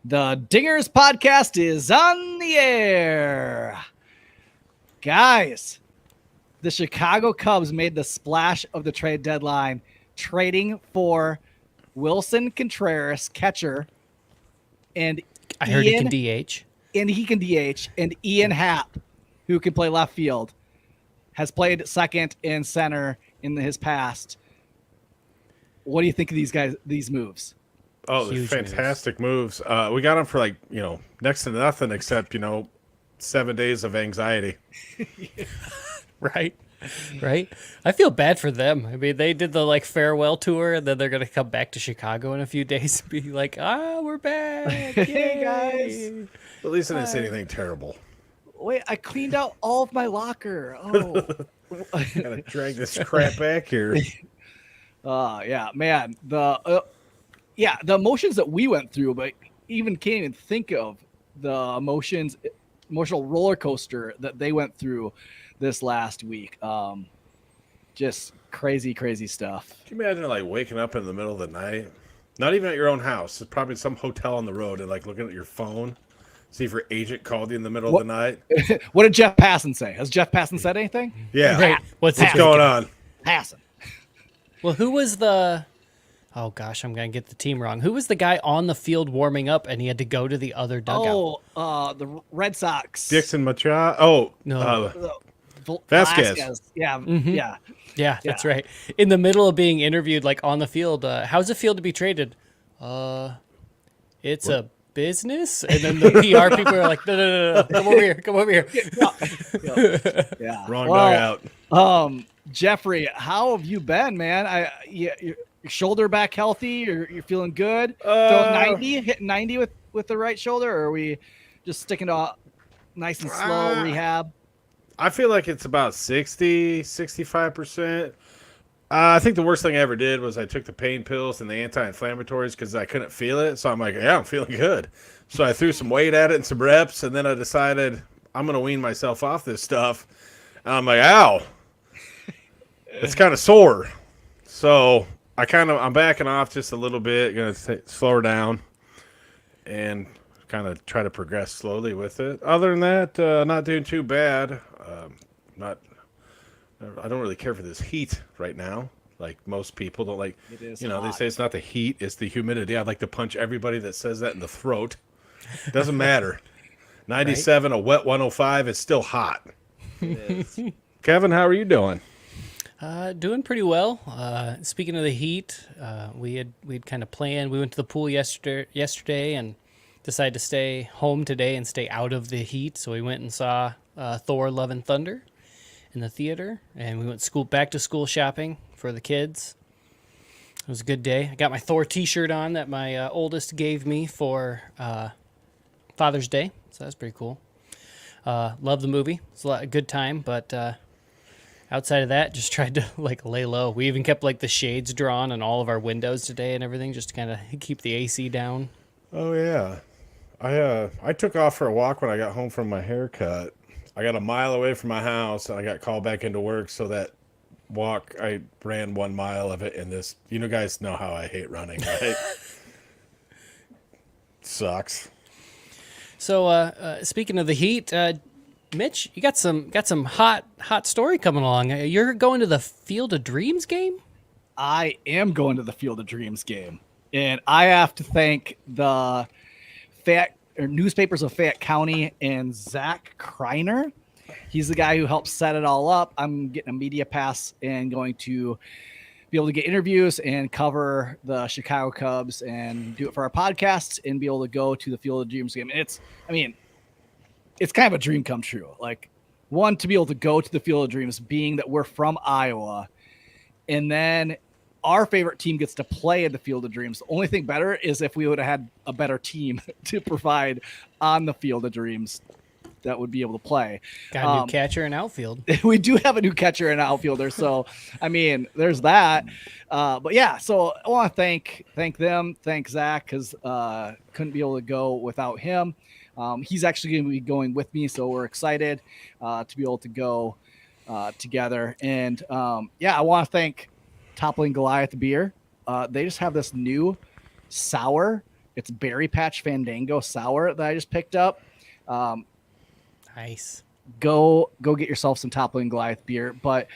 The Dingers podcast is on the air. Guys, the Chicago Cubs made the splash of the trade deadline, trading for Wilson Contreras, catcher, and I heard he can DH. And he can DH. And Ian Happ, who can play left field, has played second and center in his past. What do you think of these moves? Oh, they're fantastic moves. We got them for next to nothing except, 7 days of anxiety. Right. I feel bad for them. I mean, they did the farewell tour, and then they're going to come back to Chicago in a few days and be like, we're back. Hey, guys. At least I didn't say anything terrible. Wait, I cleaned out all of my locker. Oh. Gotta drag this crap back here. Yeah, man. The emotions that we went through, but can't even think of the emotional roller coaster that they went through this last week. Just crazy stuff. Can you imagine waking up in the middle of the night? Not even at your own house. It's probably some hotel on the road and looking at your phone. See if your agent called you in the middle of the night. What did Jeff Passan say? Has Jeff Passan said anything? Yeah. Right. What's going on? Passan. Well, who was the... Oh, gosh, I'm going to get the team wrong. Who was the guy on the field warming up and he had to go to the other dugout? The Red Sox. Dixon Machado. Oh, no. Vasquez. Yeah, mm-hmm. Yeah, that's right. In the middle of being interviewed, on the field, how's it feel to be traded? It's a business? And then the PR people are like, no, come over here. Yeah. Wrong dugout. Jeffrey, how have you been, man? Your shoulder back healthy? You're feeling good? Hitting 90 with the right shoulder, or are we just sticking to nice and slow rehab? I feel like it's about 65%. I think the worst thing I ever did was I took the pain pills and the anti-inflammatories because I couldn't feel it. So I'm like, yeah, I'm feeling good. So I threw some weight at it and some reps, and then I decided I'm going to wean myself off this stuff. And I'm like, ow. It's kind of sore. So I'm backing off just a little bit, going to slow her down and kind of try to progress slowly with it. Other than that, not doing too bad. I don't really care for this heat right now. Like most people don't like, they say it's not the heat, it's the humidity. I'd like to punch everybody that says that in the throat. Doesn't matter. 97, right? A wet 105, it's still hot. It is. Kevin, how are you doing? Doing pretty well. Speaking of the heat, we'd kind of planned. We went to the pool yesterday and decided to stay home today and stay out of the heat. So we went and saw Thor: Love and Thunder in the theater, and we went back to school shopping for the kids. It was a good day. I got my Thor t-shirt on that my oldest gave me for Father's Day, so that's pretty cool. Love the movie. It's a good time, but outside of that, just tried to lay low. We even kept the shades drawn on all of our windows today and everything, just to kind of keep the AC down. Oh yeah, I took off for a walk when I got home from my haircut. I got a mile away from my house, and I got called back into work. So that walk, I ran 1 mile of it in this. You guys know how I hate running, right? Sucks. So speaking of the heat, Mitch, you got some hot story coming along. You're going to the Field of Dreams game? I am going to the Field of Dreams game, and I have to thank the newspapers of Fayette County and Zach Kreiner. He's the guy who helped set it all up. I'm getting a media pass and going to be able to get interviews and cover the Chicago Cubs and do it for our podcasts and be able to go to the Field of Dreams game. It's kind of a dream come true. One, to be able to go to the Field of Dreams, being that we're from Iowa, and then our favorite team gets to play at the Field of Dreams. The only thing better is if we would have had a better team to provide on the Field of Dreams that would be able to play. Got a new catcher and outfield. We do have a new catcher and outfielder. So, there's that. But yeah, so I want to thank them, thank Zach, because couldn't be able to go without him. He's actually going to be going with me, so we're excited to be able to go together. And I want to thank Toppling Goliath Beer. They just have this new sour It's Berry Patch Fandango Sour that I just picked up. Nice. Go get yourself some Toppling Goliath beer. But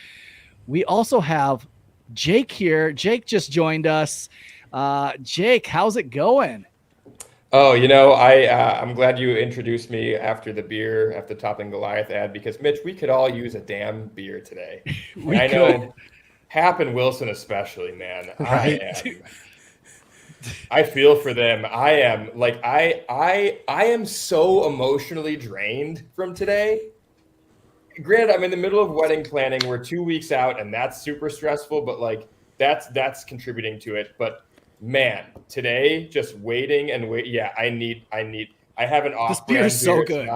we also have Jake here. Jake just joined us. Jake, how's it going? Oh, I'm glad you introduced me after the Toppling Goliath ad, because Mitch, we could all use a damn beer today. We I could. know Hap and Wilson especially, man. Right. I feel for them. I am so emotionally drained from today. Granted, I'm in the middle of wedding planning. We're 2 weeks out, and that's super stressful, but like that's contributing to it. But man, today just waiting and wait. Yeah, I have an off-brand This beer is so beer. good.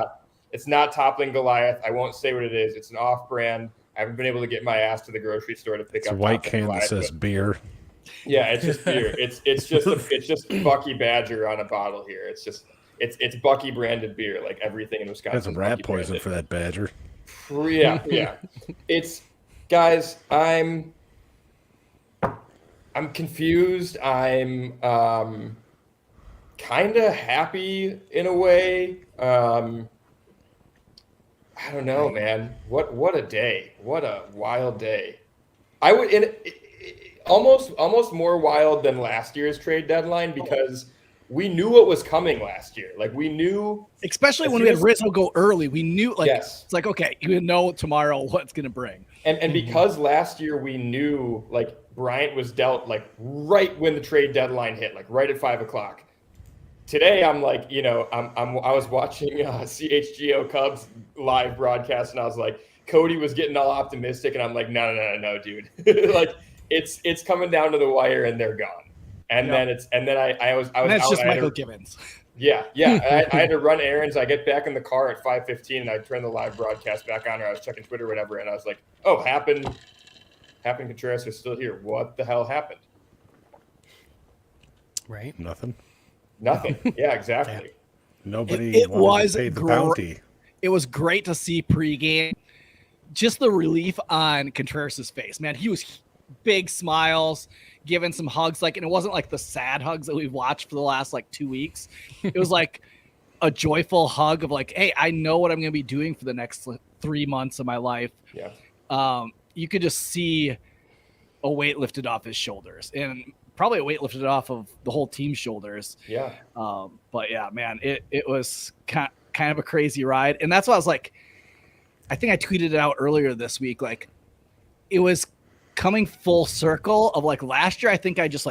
It's not Toppling Goliath. I won't say what it is. It's an off-brand. I haven't been able to get my ass to the grocery store to pick It's up a white Toppling can that Goliath, says but- beer. Yeah, it's just beer. It's just Bucky Badger on a bottle here. It's Bucky branded beer, like everything in Wisconsin. That's some rat poison for that badger. Yeah. It's guys, I'm confused. I'm kind of happy in a way. I don't know, man. What a day. What a wild day. I would almost more wild than last year's trade deadline, because we knew what was coming last year. Like we knew, Especially when we had Rizzo go early, we knew Yes. it's like, okay, you know tomorrow what's going to bring. and because last year we knew like Bryant was dealt like right when the trade deadline hit, like right at 5:00. Today I'm like, I was watching CHGO Cubs live broadcast, and I was like, Cody was getting all optimistic, and I'm like, no, dude. Like it's coming down to the wire and they're gone. And then I was And that's out, just I had Michael to- Gibbons. Yeah. I had to run errands. I get back in the car at 5:15, and I turn the live broadcast back on, or I was checking Twitter or whatever, and I was like, oh, Happen Contreras is still here. What the hell happened? Right. Nothing. Nothing. Yeah, exactly. Nobody It wanted was to pay the gr- bounty. It was great to see pregame. Just the relief on Contreras' face, man. He was big smiles, giving some hugs, and it wasn't like the sad hugs that we've watched for the last 2 weeks. It was like a joyful hug of like, hey, I know what I'm going to be doing for the next 3 months of my life. Yeah. You could just see a weight lifted off his shoulders, and probably a weight lifted off of the whole team's shoulders. Yeah. But yeah, man, it was kind of a crazy ride. And that's why I was like, I think I tweeted it out earlier this week. Like, it was coming full circle of last year. I think I just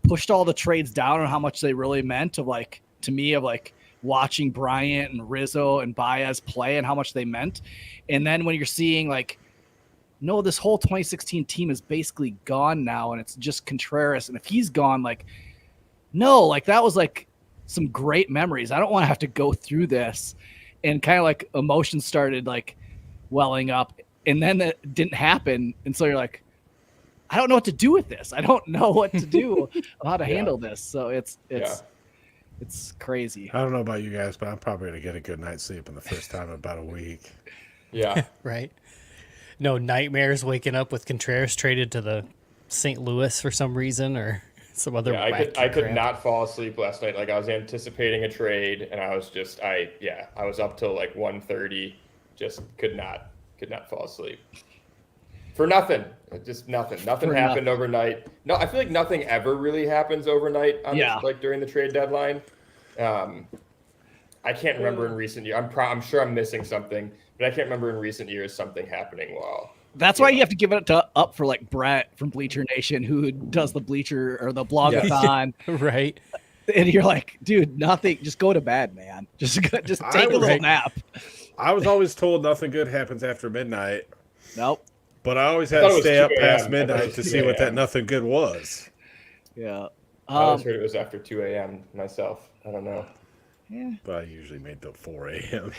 pushed all the trades down on how much they really meant to me watching Bryant and Rizzo and Baez play and how much they meant. And then when you're seeing no, this whole 2016 team is basically gone now, and it's just Contreras. And if he's gone, no, that was some great memories. I don't want to have to go through this. And kind of emotions started welling up, and then it didn't happen. And so you're like, I don't know what to do with this. I don't know what to do, how to handle this. So it's crazy. I don't know about you guys, but I'm probably going to get a good night's sleep in the first time in about a week. Yeah. Right. No nightmares waking up with Contreras traded to the St. Louis for some reason, or some other. Yeah, wacky I could crap. not fall asleep last night. I was anticipating a trade, and I was just I was up till 1:30, just could not fall asleep. For nothing. Just nothing. Nothing For happened nothing. overnight. No, I feel like nothing ever really happens overnight on Yeah. this, during the trade deadline. I can't remember in recent years. I'm sure I'm missing something, but I can't remember in recent years something happening while. That's why you have to give it up for Brett from Bleacher Nation, who does the Bleacher or the blogathon. Right. And you're like, dude, nothing. Just go to bed, man. Just take a little Right. nap. I was always told nothing good happens after midnight, Nope. but I always had thought to it was stay 2 up past a.m. I thought it midnight was to 2 see what that a.m. nothing good was. Yeah. I always heard it was after 2 a.m. myself. I don't know. Yeah. But I usually made the 4 a.m.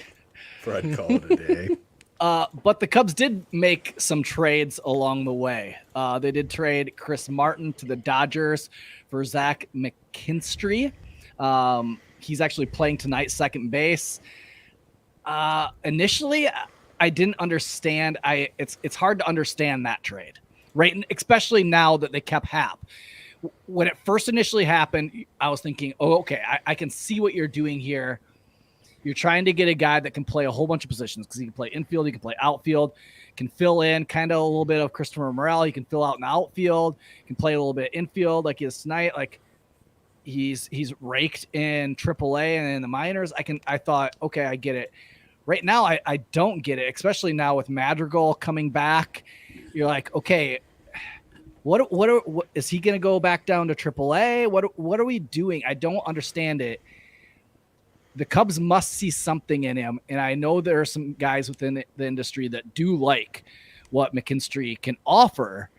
for I'd call it a day. But the Cubs did make some trades along the way. They did trade Chris Martin to the Dodgers for Zach McKinstry. He's actually playing tonight, second base. Initially, I didn't understand. It's hard to understand that trade, right? And especially now that they kept Hap. when it first initially happened, I was thinking, oh, okay, I can see what you're doing here. You're trying to get a guy that can play a whole bunch of positions because he can play infield, he can play outfield, can fill in kind of a little bit of Christopher Morel. He can fill out in the outfield, can play a little bit infield like he is tonight. Like he's raked in AAA and in the minors. I thought, okay, I get it. Right now, I don't get it, especially now with Madrigal coming back. You're like, okay, what is he going to go back down to AAA? What are we doing? I don't understand it. The Cubs must see something in him, and I know there are some guys within the industry that do like what McKinstry can offer.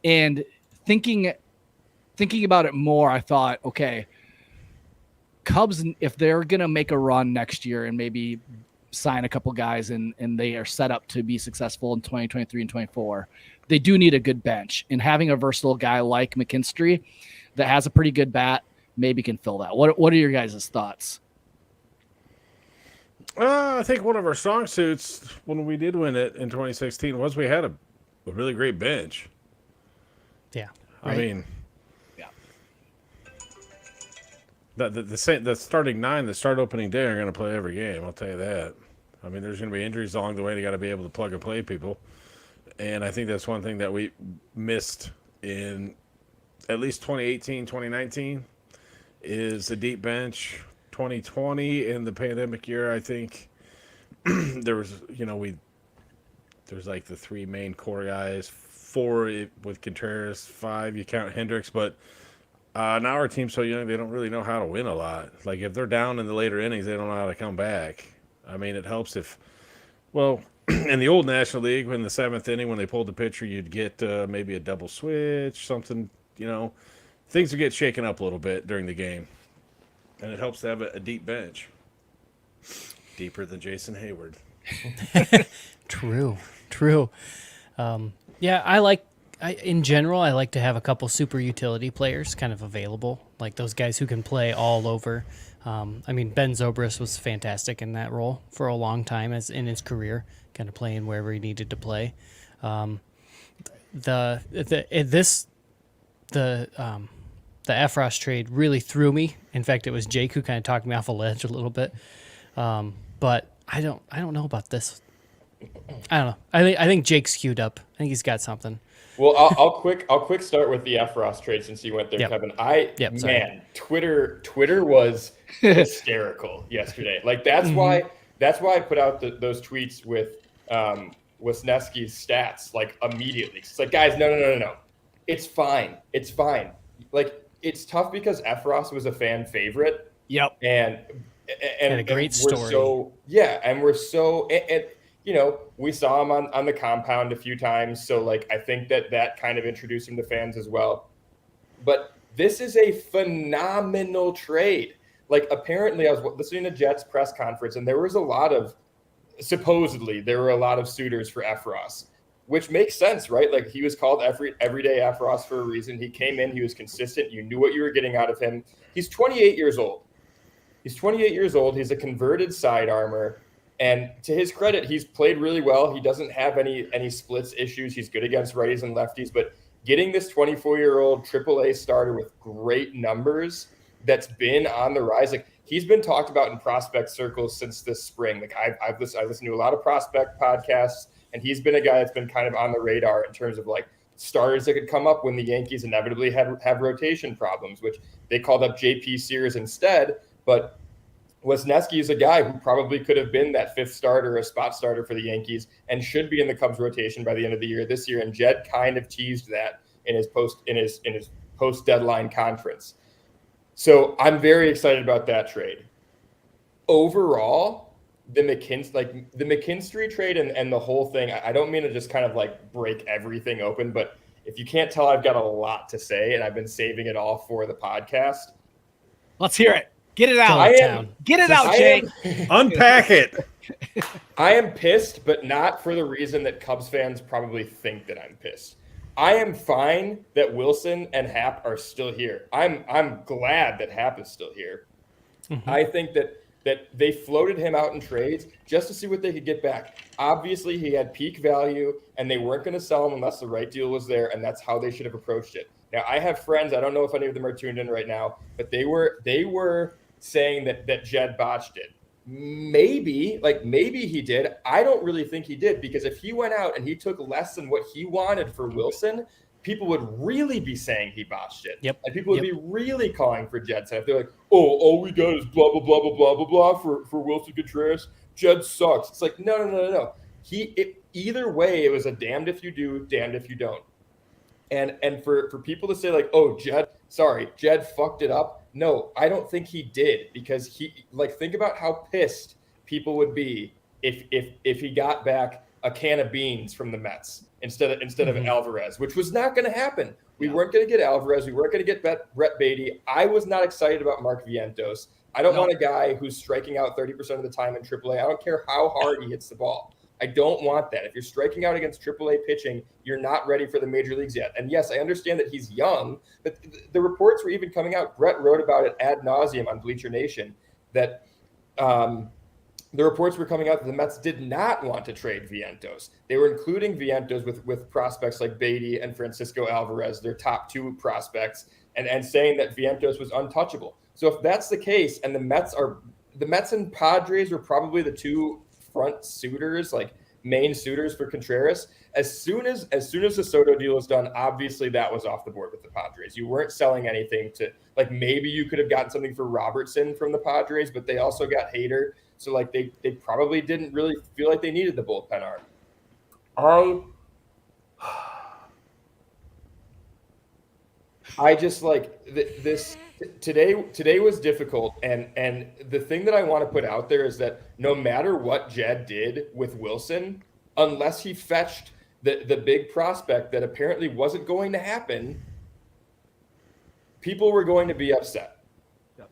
And thinking about it more, I thought, okay, Cubs, if they're going to make a run next year and maybe sign a couple guys and they are set up to be successful in 2023 and 24, they do need a good bench. And having a versatile guy like McKinstry that has a pretty good bat maybe can fill that. What are your guys' thoughts? I think one of our strong suits when we did win it in 2016 was we had a really great bench. Yeah. I mean, yeah. The starting 9 that start opening day are going to play every game. I'll tell you that. I mean, there's going to be injuries along the way. You got to be able to plug and play people. And I think that's one thing that we missed in at least 2018, 2019 is a deep bench. 2020 in the pandemic year, I think there was, there's like the 3 main core guys, 4 with Contreras, 5 you count Hendricks, but now our team's so young they don't really know how to win a lot. Like if they're down in the later innings, they don't know how to come back. I mean, it helps if, well, in the old National League, in the 7th inning when they pulled the pitcher, you'd get maybe a double switch, something, things would get shaken up a little bit during the game. And it helps to have a deep bench. Deeper than Jason Hayward. True. In general, I like to have a couple super utility players kind of available, like those guys who can play all over. Ben Zobrist was fantastic in that role for a long time as in his career, kind of playing wherever he needed to play. The Efros trade really threw me. In fact, it was Jake who kind of talked me off a ledge a little bit. But I don't know about this. I don't know. I think Jake's queued up. I think he's got something. Well, I'll quick start with the Efros trade since you went there, Yep. Kevin. Twitter was hysterical yesterday. Like that's why I put out those tweets with Wisniewski's stats like immediately. It's like, guys, no. It's fine. Like it's tough because Efros was a fan favorite. Yep. And a great story. We saw him on the compound a few times. So like, I think that kind of introduced him to fans as well. But this is a phenomenal trade. Like apparently I was listening to Jets press conference and there were a lot of suitors for Efros, which makes sense, right? Like he was called everyday Efros for a reason. He came in, he was consistent. You knew what you were getting out of him. He's 28 years old. He's a converted side armor. And to his credit, he's played really well. He doesn't have any splits issues. He's good against righties and lefties. But getting this 24-year-old AAA starter with great numbers that's been on the rise, like he's been talked about in prospect circles since this spring. Like I've listened to a lot of prospect podcasts, and he's been a guy that's been kind of on the radar in terms of like starters that could come up when the Yankees inevitably have rotation problems, which they called up JP Sears instead. But Wisniewski is a guy who probably could have been that 5th starter, a spot starter for the Yankees, and should be in the Cubs rotation by the end of the year this year. And Jed kind of teased that in his post deadline conference. So I'm very excited about that trade. Overall, the McKinstry trade and the whole thing, I don't mean to just kind of like break everything open, but if you can't tell, I've got a lot to say, and I've been saving it all for the podcast. Let's hear it. Get it out. Get it out, Jake. Unpack it. I am pissed, but not for the reason that Cubs fans probably think that I'm pissed. I am fine that Wilson and Happ are still here. I'm glad that Happ is still here. Mm-hmm. I think that they floated him out in trades just to see what they could get back. Obviously, he had peak value, and they weren't going to sell him unless the right deal was there, and that's how they should have approached it. Now, I have friends, I don't know if any of them are tuned in right now, but they were saying that Jed botched it. Maybe he did. I don't really think he did, because if he went out and he took less than what he wanted for Wilson, people would really be saying he botched it. Yep. And people would be really calling for Jed. If they're like, oh, all we got is blah, blah, blah, blah, blah, blah, blah for Wilson Contreras. Jed sucks. It's like, no. Either way, it was a damned if you do, damned if you don't. And for people to say like, oh, Jed fucked it up. No, I don't think he did, because think about how pissed people would be if he got back a can of beans from the Mets instead of Alvarez, which was not going to happen. We weren't going to get Alvarez. We weren't going to get Brett Beatty. I was not excited about Mark Vientos. I don't want a guy who's striking out 30% of the time in AAA. I don't care how hard he hits the ball. I don't want that. If you're striking out against AAA pitching, you're not ready for the major leagues yet. And yes, I understand that he's young, but the reports were even coming out. Brett wrote about it ad nauseum on Bleacher Nation, that the reports were coming out that the Mets did not want to trade Vientos. They were including Vientos with prospects like Beatty and Francisco Alvarez, their top two prospects, and saying that Vientos was untouchable. So if that's the case, and the Mets and Padres were probably the two front suitors, like main suitors for Contreras, as soon as the Soto deal was done, obviously that was off the board with the Padres. You weren't selling anything to, like, maybe you could have gotten something for Robertson from the Padres, but they also got Hader. So like they probably didn't really feel like they needed the bullpen arm. I just like this. Today was difficult, and the thing that I want to put out there is that no matter what Jed did with Wilson, unless he fetched the big prospect that apparently wasn't going to happen, people were going to be upset. Yep.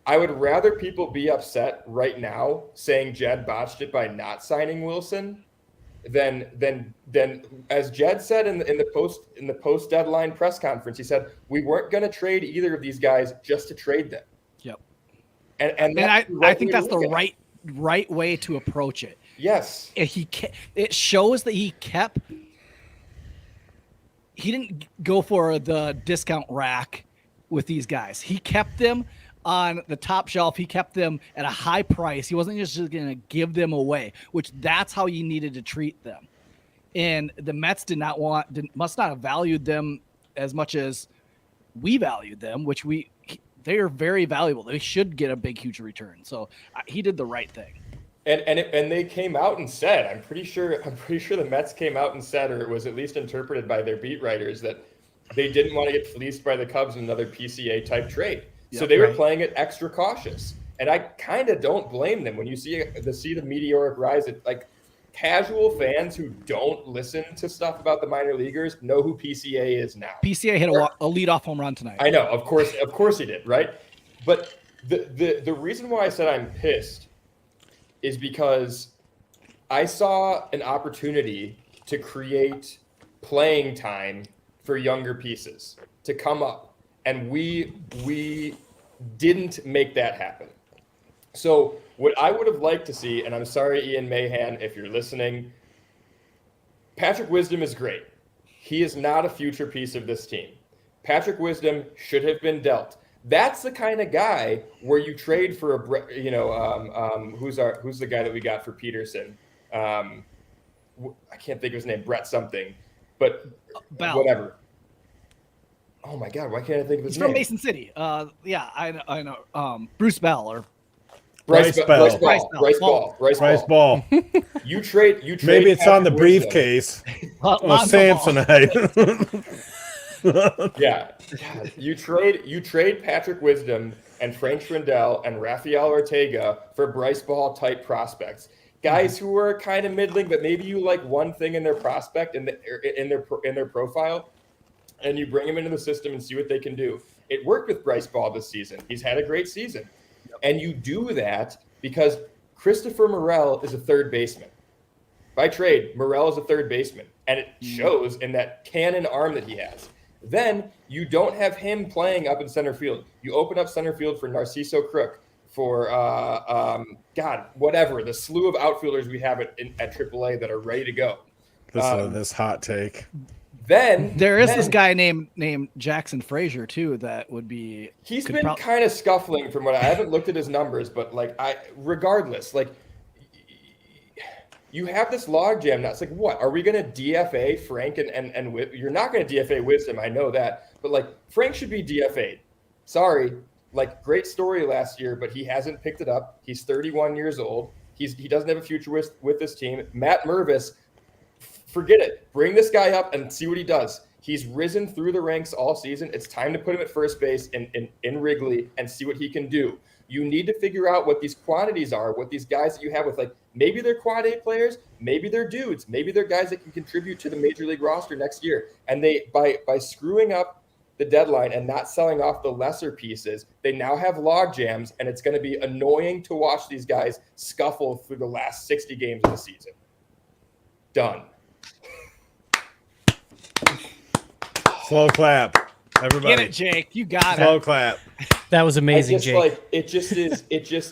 I would rather people be upset right now saying Jed botched it by not signing Wilson than as Jed said in the post deadline press conference. He said we weren't going to trade either of these guys just to trade them. Yep. And I think that's the right way to approach it. Yes. It shows that he didn't go for the discount rack with these guys. He kept them on the top shelf. He kept them at a high price. He wasn't just going to give them away, which that's how you needed to treat them. And the Mets must not have valued them as much as we valued them, which they are very valuable. They should get a big, huge return. So he did the right thing. And they came out and said, I'm pretty sure the Mets came out and said, or it was at least interpreted by their beat writers, that they didn't want to get fleeced by the Cubs in another PCA type trade. So they were playing it extra cautious. And I kind of don't blame them when you see the meteoric rise. Like, casual fans who don't listen to stuff about the minor leaguers know who PCA is now. PCA hit a leadoff home run tonight. I know, of course he did, right? But the reason why I said I'm pissed is because I saw an opportunity to create playing time for younger pieces to come up, and we didn't make that happen. So what I would have liked to see, and I'm sorry, Ian Mahan, if you're listening, Patrick Wisdom is great. He is not a future piece of this team. Patrick Wisdom should have been dealt. That's the kind of guy where you trade for who's the guy that we got for Peterson? I can't think of his name, Brett something, but Bell. Whatever. Oh my God, why can't I think of his name? He's from Mason City. Yeah, I know. Bruce Bell or Bryce Ball. Bryce Ball. You trade. Maybe it's Patrick on the Wisdom. briefcase of Samsonite. Yeah. You trade Patrick Wisdom and Frank Schwindel and Rafael Ortega for Bryce Ball type prospects. Guys who are kind of middling, but maybe you like one thing in their prospect in their profile, and you bring them into the system and see what they can do. It worked with Bryce Ball this season. He's had a great season. And you do that because Christopher Morel is a third baseman. By trade, Morel is a third baseman, and it shows in that cannon arm that he has. Then you don't have him playing up in center field. You open up center field for Narciso Crook, for the slew of outfielders we have at AAA that are ready to go. This hot take. Then There is this guy named Jackson Frazier too. That would be. He's been kind of scuffling from what I haven't looked at his numbers, but like regardless, like you have this logjam now. It's like, what are we going to DFA Frank and you're not going to DFA Wisdom. I know that, but like Frank should be DFA'd. Sorry, like great story last year, but he hasn't picked it up. He's 31 years old. He doesn't have a future with this team. Matt Mervis, forget it. Bring this guy up and see what he does. He's risen through the ranks all season. It's time to put him at first base in Wrigley and see what he can do. You need to figure out what these quantities are, what these guys that you have with, like, maybe they're quad A players, maybe they're dudes, maybe they're guys that can contribute to the major league roster next year. And they, by screwing up the deadline and not selling off the lesser pieces, they now have log jams, and it's going to be annoying to watch these guys scuffle through the last 60 games of the season. Done. Slow clap, everybody. Get it, Jake. You got Slow it. clap. That was amazing, Jake. Like, it just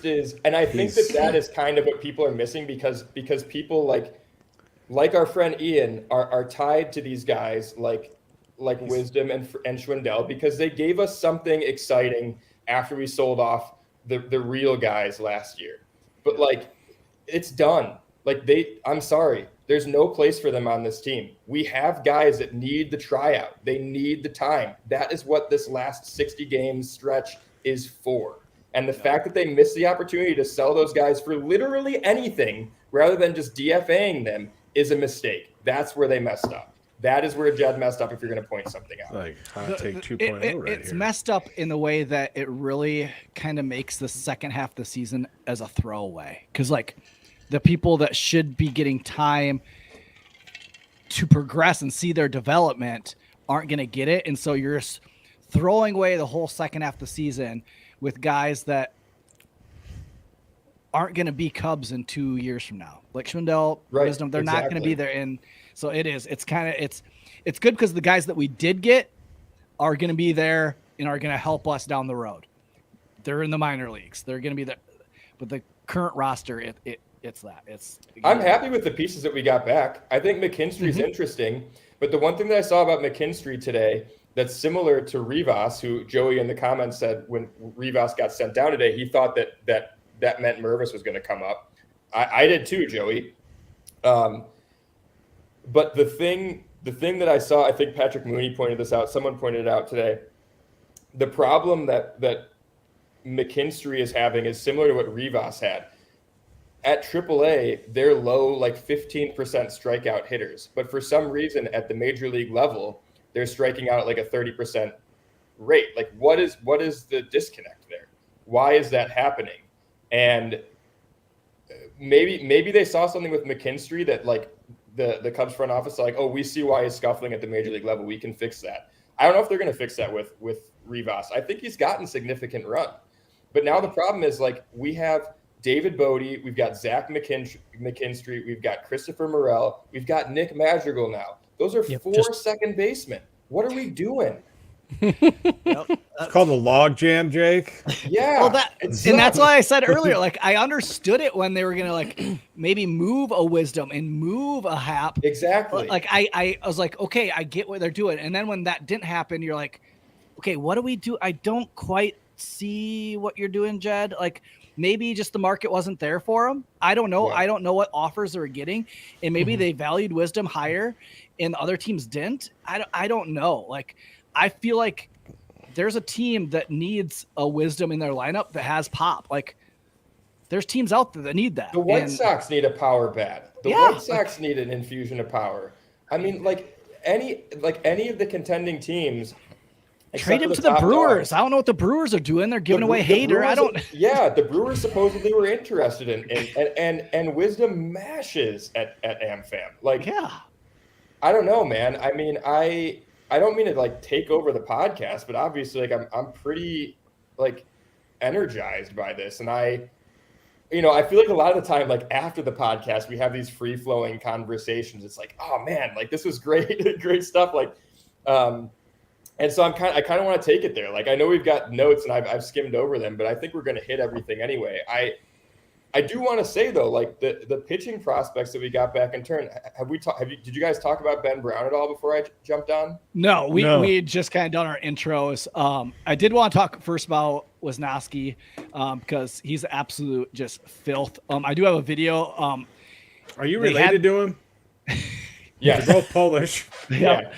is. And I think that is kind of what people are missing because people like our friend Ian are tied to these guys like Wisdom and Schwindel because they gave us something exciting after we sold off the real guys last year. But like, it's done. Like I'm sorry. There's no place for them on this team. We have guys that need the tryout. They need the time. That is what this last 60 games stretch is for. And the fact that they missed the opportunity to sell those guys for literally anything rather than just DFAing them is a mistake. That's where they messed up. That is where Jed messed up if you're going to point something out. Like hot take 2.0 right It's here. messed up in the way that it really kind of makes the second half of the season as a throwaway. Because, like, the people that should be getting time to progress and see their development aren't going to get it. And so you're just throwing away the whole second half of the season with guys that aren't going to be Cubs in 2 years from now. Like Schwindel, Right, Wisdom, they're not going to be exactly. there. And so it's good because the guys that we did get are going to be there and are going to help us down the road. They're in the minor leagues. They're going to be there. But the current roster, I'm happy with the pieces that we got back. I think McKinstry's interesting, but the one thing that I saw about McKinstry today that's similar to Rivas, who Joey in the comments said when Rivas got sent down today, he thought that meant Mervis was going to come up. I did too, Joey. But the thing that I saw, I think Patrick Mooney pointed this out. Someone pointed it out today. The problem that McKinstry is having is similar to what Rivas had. At AAA, they're low, like 15% strikeout hitters. But for some reason, at the major league level, they're striking out at like a 30% rate. Like, what is the disconnect there? Why is that happening? And maybe they saw something with McKinstry that, like, the Cubs front office, like, oh, we see why he's scuffling at the major league level. We can fix that. I don't know if they're going to fix that with Rivas. I think he's gotten significant run. But now the problem is, like, we have David Bodie, we've got Zach McKinstry, we've got Christopher Morel, we've got Nick Madrigal now. Those are four second basemen. What are we doing? It's called the log jam, Jake. Yeah. Well, that's why I said earlier, like, I understood it when they were going to, like, maybe move a Wisdom and move a Hap. Exactly. Like, I was like, okay, I get what they're doing. And then when that didn't happen, you're like, okay, what do we do? I don't quite see what you're doing, Jed. Like, maybe just the market wasn't there for them. I don't know. Yeah. I don't know what offers they were getting. And maybe they valued Wisdom higher and the other teams didn't. I don't know. Like, I feel like there's a team that needs a Wisdom in their lineup that has pop. Like, there's teams out there that need that. The White Sox need a power bat. The White Sox need an infusion of power. I mean, like any of the contending teams. Trade him to the Brewers. Dogs. I don't know what the Brewers are doing. They're giving away Hader. I don't. Yeah, the Brewers supposedly were interested in and Wisdom mashes at AmFam. Like, Yeah. I don't know, man. I mean, I don't mean to, like, take over the podcast, but obviously, like, I'm pretty, like, energized by this, and I feel like a lot of the time, like, after the podcast, we have these free flowing conversations. It's like, oh man, like, this was great, great stuff. Like, and so I kind of want to take it there. Like, I know we've got notes and I've skimmed over them, but I think we're going to hit everything anyway. I do want to say though, like the pitching prospects that we got back in turn. Did you guys talk about Ben Brown at all before I jumped on? No, we had just kind of done our intros. I did want to talk first about Wisniewski because he's absolute just filth. I do have a video. Are you related to him? Yeah, they're both Polish. Yeah.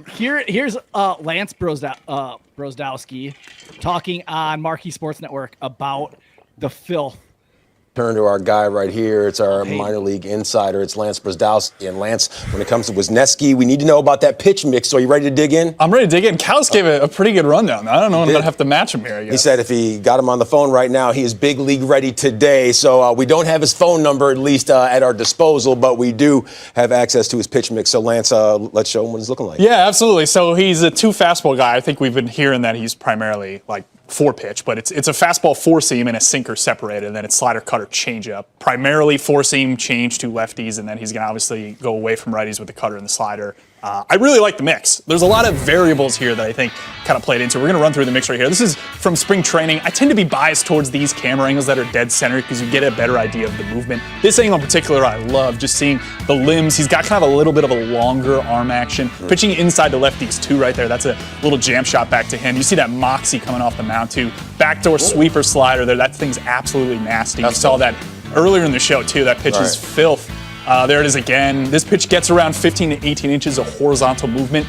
Here's Lance Brozdowski talking on Marquee Sports Network about the filth. Turn to our guy right here. It's our minor league insider. It's Lance Brozdowski. And Lance, when it comes to Wisniewski, we need to know about that pitch mix. So are you ready to dig in? I'm ready to dig in. Cal's gave a pretty good rundown. I don't know. I'm going to have to match him here, I guess. He said if he got him on the phone right now, he is big league ready today. So we don't have his phone number, at least at our disposal, but we do have access to his pitch mix. So Lance, let's show him what he's looking like. Yeah, absolutely. So he's a 2 fastball guy. I think we've been hearing that he's primarily like 4 pitch, but it's a fastball 4-seam and a sinker separated, and then it's slider, cutter, changeup. Primarily 4-seam, change to lefties, and then he's going to obviously go away from righties with the cutter and the slider. I really like the mix. There's a lot of variables here that I think kind of played into. We're going to run through the mix right here. This is from spring training. I tend to be biased towards these camera angles that are dead center because you get a better idea of the movement. This angle in particular I love, just seeing the limbs. He's got kind of a little bit of a longer arm action. Pitching inside the lefties too right there. That's a little jam shot back to him. You see that moxie coming off the mound too. Backdoor sweeper slider there. That thing's absolutely nasty. You saw that earlier in the show too. That pitch is filth. There it is again. This pitch gets around 15 to 18 inches of horizontal movement,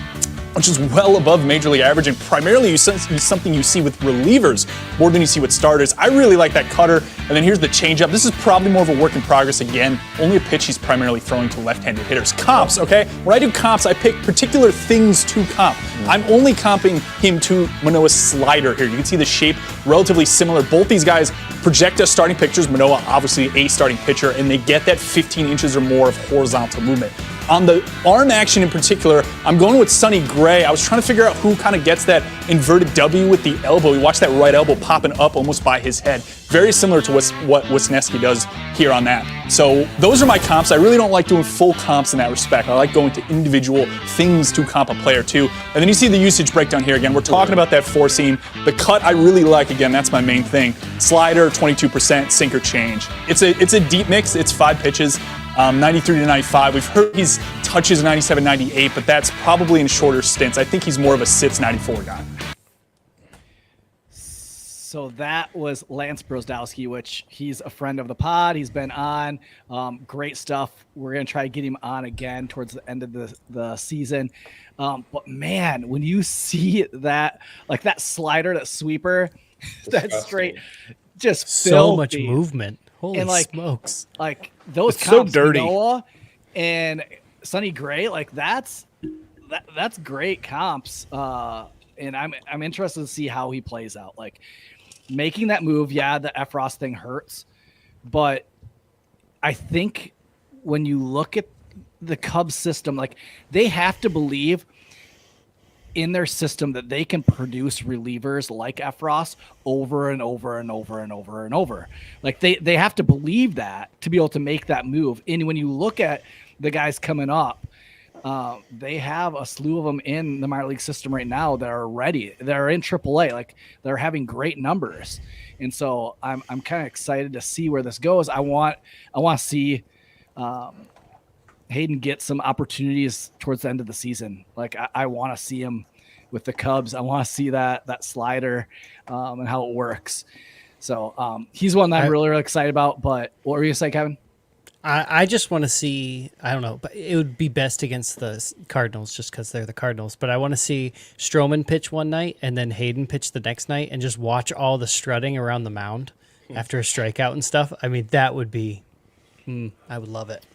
which is well above major league average, and primarily something you see with relievers more than you see with starters. I really like that cutter, and then here's the changeup. This is probably more of a work in progress again. Only a pitch he's primarily throwing to left-handed hitters. Comps, okay? When I do comps, I pick particular things to comp. I'm only comping him to Manoah's slider here. You can see the shape relatively similar. Both these guys project as starting pitchers. Manoah, obviously a starting pitcher, and they get that 15 inches or more of horizontal movement. On the arm action in particular, I'm going with Sonny Gray. I was trying to figure out who kind of gets that inverted W with the elbow. You watch that right elbow popping up almost by his head. Very similar to what Wisniewski does here on that. So those are my comps. I really don't like doing full comps in that respect. I like going to individual things to comp a player too. And then you see the usage breakdown here again. We're talking about that 4-seam. The cut I really like, again, that's my main thing. Slider, 22%, sinker change. It's a deep mix. It's 5 pitches. 93 to 95. We've heard he's touches 97, 98, but that's probably in shorter stints. I think he's more of a sits 94 guy. So that was Lance Brozdowski, which he's a friend of the pod. He's been on. Great stuff. We're going to try to get him on again towards the end of the season. But man, when you see that, like that slider, that sweeper, that's straight, just So filthy. much movement. Holy And smokes. Like those It's so comps, dirty. Noah and Sonny Gray, like that's great comps. And I'm interested to see how he plays out. Like making that move, yeah, the Efros thing hurts, but I think when you look at the Cubs system, like they have to believe in their system that they can produce relievers like Efros over and over and over and over and over. Like they have to believe that to be able to make that move. And when you look at the guys coming up, they have a slew of them in the minor league system right now that are ready. They're in AAA, like they're having great numbers. And so I'm kind of excited to see where this goes. I want to see Hayden get some opportunities towards the end of the season. Like I want to see him with the Cubs. I want to see that slider and how it works. So he's one that I'm really, really excited about. But what were you gonna say, Kevin? I just want to see, I don't know, but it would be best against the Cardinals just because they're the Cardinals. But I want to see Stroman pitch one night and then Hayden pitch the next night and just watch all the strutting around the mound after a strikeout and stuff. I mean, that would be, I would love it.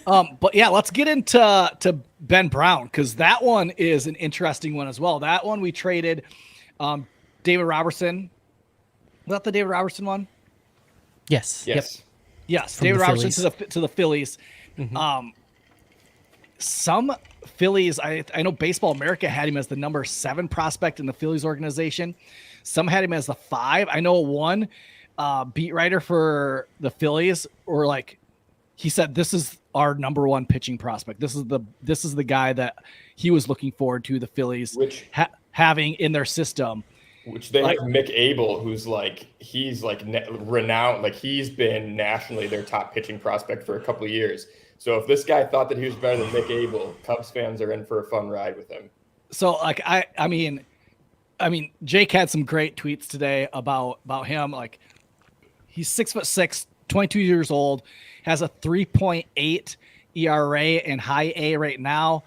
But yeah, let's get into Ben Brown because that one is an interesting one as well. That one we traded David Robertson. Was that the David Robertson one? Yes. Yes, From David the Robertson Phillies. to the Phillies. Mm-hmm. Some Phillies, I know Baseball America had him as the number 7 prospect in the Phillies organization. Some had him as the 5. I know one beat writer for the Phillies, or like he said, this is our number 1 pitching prospect. This is the guy that he was looking forward to the Phillies having in their system. Which they have Mick Abel, who's like, he's like renowned, like he's been nationally their top pitching prospect for a couple of years. So if this guy thought that he was better than Mick Abel, Cubs fans are in for a fun ride with him. So like I mean, Jake had some great tweets today about him. Like he's 6'6", 22 years old, has a 3.8 ERA and high A right now.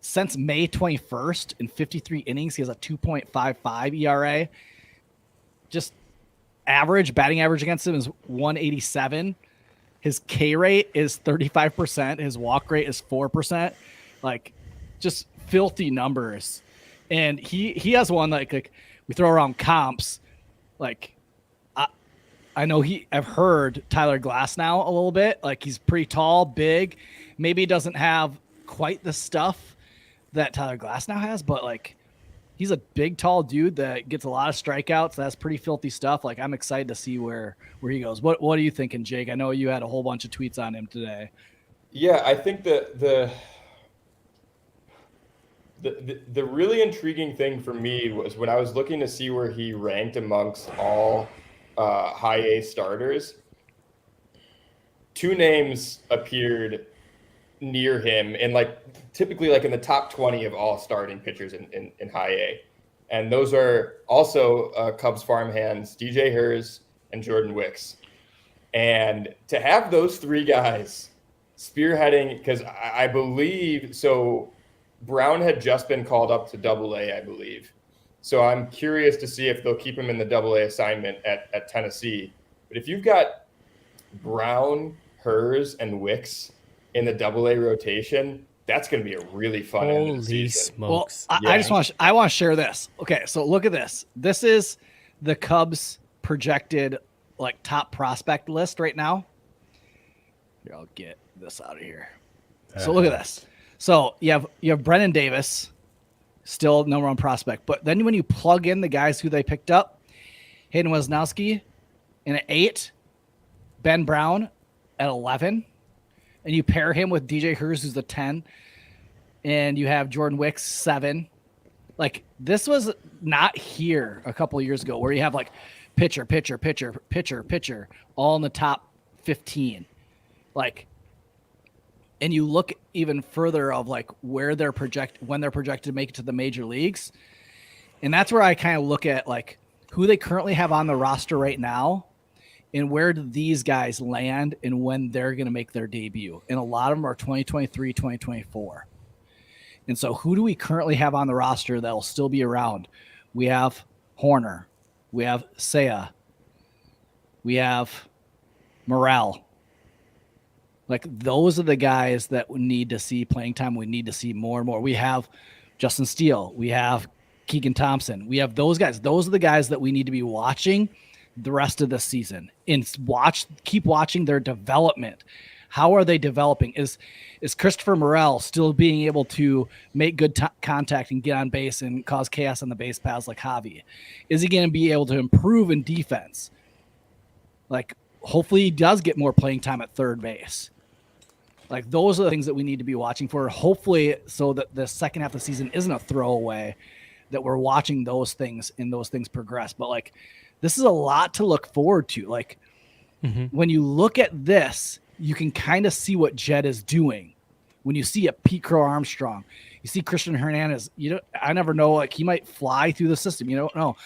Since May 21st in 53 innings, he has a 2.55 ERA. Just average batting average against him is 187. His K rate is 35%. His walk rate is 4%. Like just filthy numbers. And he has one like we throw around comps. Like I know I've heard Tyler Glasnow a little bit. Like he's pretty tall, big. Maybe he doesn't have quite the stuff that Tyler Glasnow has, but like he's a big, tall dude that gets a lot of strikeouts. That's pretty filthy stuff. Like I'm excited to see where he goes. What are you thinking, Jake? I know you had a whole bunch of tweets on him today. Yeah, I think the really intriguing thing for me was when I was looking to see where he ranked amongst all high A starters, two names appeared near him and like typically like in the top 20 of all starting pitchers in high A. And those are also Cubs farmhands, DJ Hers and Jordan Wicks. And to have those three guys spearheading, because I believe, so Brown had just been called up to AA, I believe. So I'm curious to see if they'll keep him in the AA assignment at Tennessee. But if you've got Brown, Hers, and Wicks in the AA rotation, that's going to be a really fun end of the season. Smokes. Well, I want to share this. Okay, so look at this. This is the Cubs projected like top prospect list right now. Here, I'll get this out of here. So look at this. So you have Brennan Davis, still number one prospect, but then when you plug in the guys who they picked up, Hayden Wesnowski in at 8, Ben Brown at 11. And you pair him with DJ Hers, who's the 10, and you have Jordan Wicks 7. Like this was not here a couple of years ago, where you have like pitcher, all in the top 15. Like, and you look even further of like when they're projected to make it to the major leagues, and that's where I kind of look at like who they currently have on the roster right now. And where do these guys land and when they're going to make their debut? And a lot of them are 2023, 2024. And so who do we currently have on the roster that will still be around? We have Horner. We have Seiya. We have Morel. Like those are the guys that we need to see playing time. We need to see more and more. We have Justin Steele. We have Keegan Thompson. We have those guys. Those are the guys that we need to be watching the rest of the season and keep watching their development. How are they developing? Is Christopher Morel still being able to make good contact and get on base and cause chaos on the base paths like Javi? Is he going to be able to improve in defense? Like hopefully he does get more playing time at third base. Like those are the things that we need to be watching for, hopefully, so that the second half of the season isn't a throwaway, that we're watching those things and those things progress. But like, this is a lot to look forward to. Like when you look at this, you can kind of see what Jed is doing. When you see a Pete Crow Armstrong, you see Christian Hernandez, I never know, like he might fly through the system. You don't know.